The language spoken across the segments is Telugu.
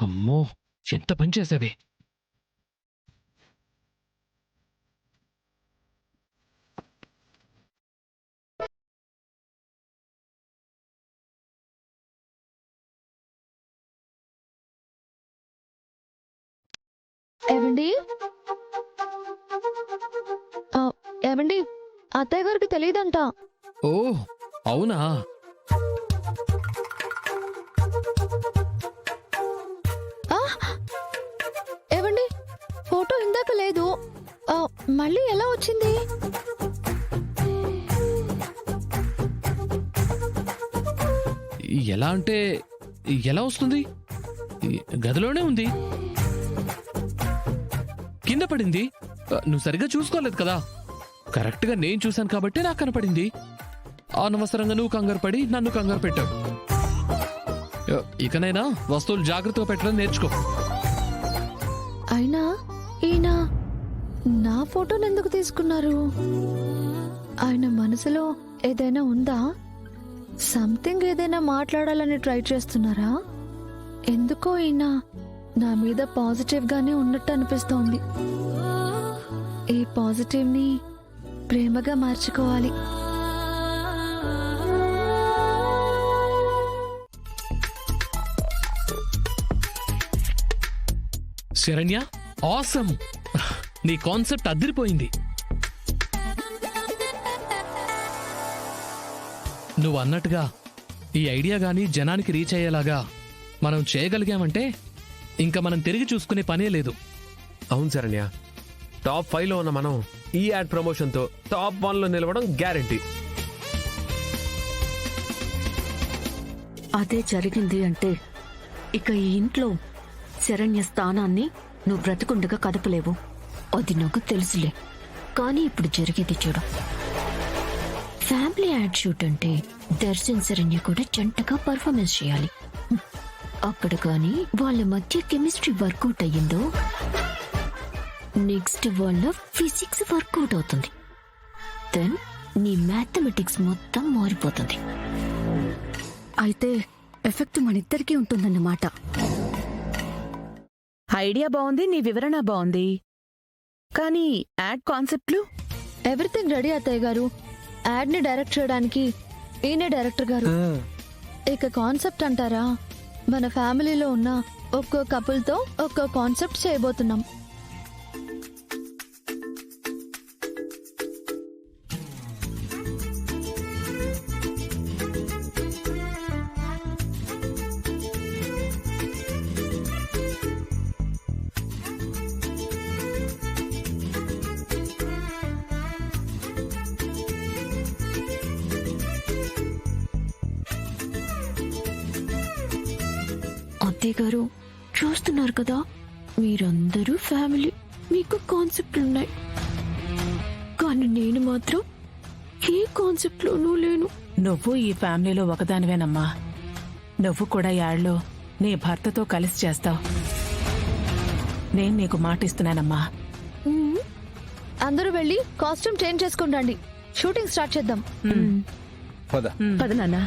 అమ్మో, ఎంత పని చేసావే. ఏవండి ఏవండి, అత్తయ్య గారికి తెలియదంట. ఓ అవునా. ఏవండి, ఫోటో ఇందాక లేదు, మళ్ళీ ఎలా వచ్చింది? ఎలా అంటే ఎలా వస్తుంది? గదిలోనే ఉంది, కింద పడింది. నువ్వు సరిగ్గా చూసుకోలేదు కదా. కరెక్ట్గా నేను చూశాను కాబట్టి నాకు కనపడింది. అనవసరంగా నువ్వు కంగారు పడి నన్ను కంగారు పెట్టావు. ఇకనైనా వస్తువులు జాగ్రత్తగా పెట్టడం నేర్చుకో. అయినా ఈయన నా ఫోటోని ఎందుకు తీసుకున్నారు? ఆయన మనసులో ఏదైనా ఉందా? సంథింగ్ ఏదైనా మాట్లాడాలని ట్రై చేస్తున్నారా? ఎందుకో ఈయన నా మీద పాజిటివ్ గానే ఉన్నట్టు అనిపిస్తోంది. ఈ పాజిటివ్ ని ప్రేమగా మార్చుకోవాలి. శరణ్య, ఆసమ్! నీ కాన్సెప్ట్ అదిరిపోయింది. నువ్వు అన్నట్టుగా ఈ ఐడియా గానీ జనానికి రీచ్ అయ్యేలాగా మనం చేయగలిగామంటే ఇంకా మనం తిరిగి చూసుకునే పనే లేదు. అవును శరణ్య, టాప్ 5లో ఉన్న మనం ఈ యాడ్ ప్రమోషన్తో టాప్ 1లో నిలవడం గ్యారెంటీ. అదే జరిగింది అంటే ఇక ఈ ఇంట్లో శరణ్య స్థానాన్ని నువ్వు బ్రతికుండగా కదపలేవు. అది నాకు తెలుసులే. కానీ ఇప్పుడు జరిగేది చూడు. ఫ్యామిలీ యాడ్ షూట్ అంటే దర్శన్ శరణ్య కూడా జంటగా పర్ఫార్మెన్స్ చేయాలి. అప్పుడు కానీ వాళ్ళ మధ్య కెమిస్ట్రీ వర్కౌట్ అయ్యిందో నెక్స్ట్ వాళ్ళ ఫిజిక్స్ వర్కౌట్ అవుతుంది. దెన్ నీ మ్యాథమెటిక్స్ మొత్తం మారిపోతుంది. అయితే ఎఫెక్ట్ మనిద్దరికీ ఉంటుందన్నమాట. ఐడియా బాగుంది, నీ వివరణ బాగుంది, కానీ యాడ్ కాన్సెప్ట్లు? ఎవ్రీథింగ్ రెడీ అత్తయ్య గారు. యాడ్ ని డైరెక్ట్ చేయడానికి ఈయనే డైరెక్టర్ గారు. ఇక కాన్సెప్ట్ అంటారా, మన ఫ్యామిలీలో ఉన్న ఒక్కో కపుల్ తో ఒక్కో కాన్సెప్ట్ చేయబోతున్నాం. అత్తయ్య గారు చూస్తున్నారు కదా, మీరందరూ ఫ్యామిలీ, మీకు కాన్సెప్ట్లు ఉన్నాయి. కానీ నేను మాత్రం ఏ కాన్సెప్ట్ లోనూ లేను. నువ్వు ఈ ఫ్యామిలీలో ఒకదానివేనమ్మా. నువ్వు కూడా యాడ్లో నీ భర్తతో కలిసి చేస్తావు. నేను నీకు మాటిస్తున్నానమ్మా. అందరూ వెళ్ళి కాస్ట్యూమ్ చేంజ్ చేసుకుని రండి. షూటింగ్ స్టార్ట్ చేద్దాం. పద నాన్న.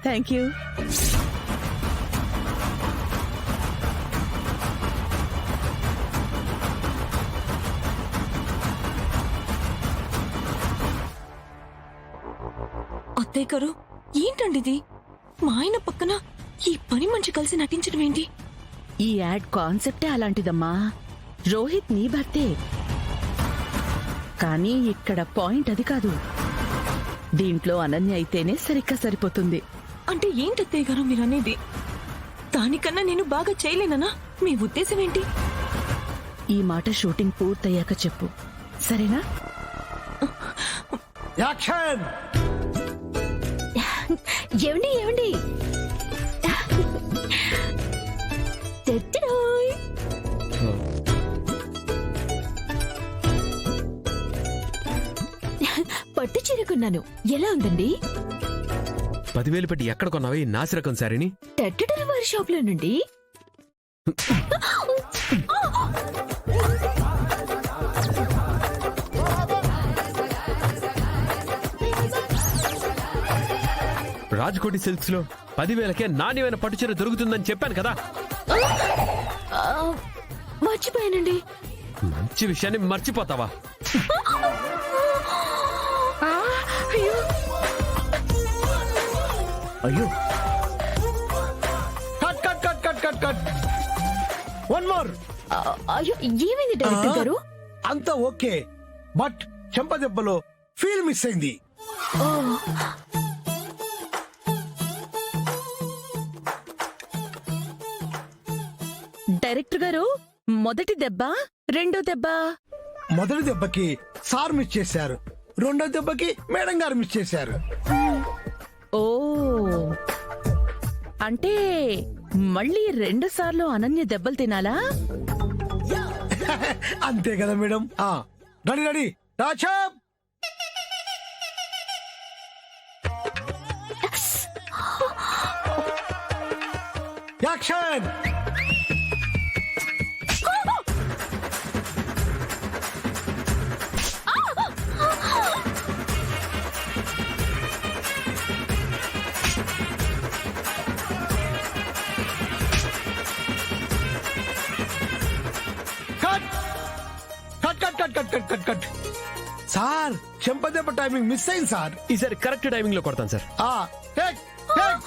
Thank you. అత్తయ్య గారు, ఏంటండి ఇది? మా ఆయన పక్కన ఈ పని మనిషి కలిసి నటించడం ఏంటి? ఈ యాడ్ కాన్సెప్టే అలాంటిదమ్మా. రోహిత్ నీ భర్తే, కానీ ఇక్కడ పాయింట్ అది కాదు. దీంట్లో అనన్య అయితేనే సరిగ్గా సరిపోతుంది. అంటే ఏంటి అత్తయ్య గారు మీరు అనేది? దానికన్నా నేను బాగా చేయలేనా? మీ ఉద్దేశం ఏంటి? ఈ మాట షూటింగ్ పూర్తయ్యాక చెప్పు, సరేనా? ఏమండి ఏమండి, తెచ్చిడోయ్. పట్టు చీర కొన్నాను, ఎలా ఉందండి? 10,000 పెట్టి ఎక్కడ కొన్నావే నాసిరకం శారీని? టెట్టడల వారి షాప్ లో నుండి. రాజ్కోటి సిల్క్స్ లో 10,000కే నాణ్యమైన పట్టుచీర దొరుకుతుందని చెప్పాను కదా. ఆ, మర్చిపోయానండి. మంచి విషయాన్ని మర్చిపోతావా? అయ్యో cut cut cut cut cut cut one more. ఆ, అయ్యో ఏమైంది డైరెక్టర్ గారు? అంతా ఓకే, బట్ చెంపదెబ్బలో ఫీల్ మిస్ అయింది. డైరెక్టర్ గారు, మొదటి దెబ్బ, రెండో దెబ్బ. మొదటి దెబ్బకి సార్ మిస్ చేశారు, రెండో దెబ్బకి మేడం గారు మిస్ చేశారు. ఓ, అంటే మళ్ళీ 2 సార్లు అనన్య దెబ్బలు తినాలా? అంతే కదా మేడం. రెడీ రెడీ రాచా. Action. Cut cut cut cut cut cut cut. Sir చెంపదెబ్బ టైమింగ్ మిస్ అయింది సార్. ఈసారి కరెక్ట్ టైమింగ్ లో కొడతాను సార్. Take take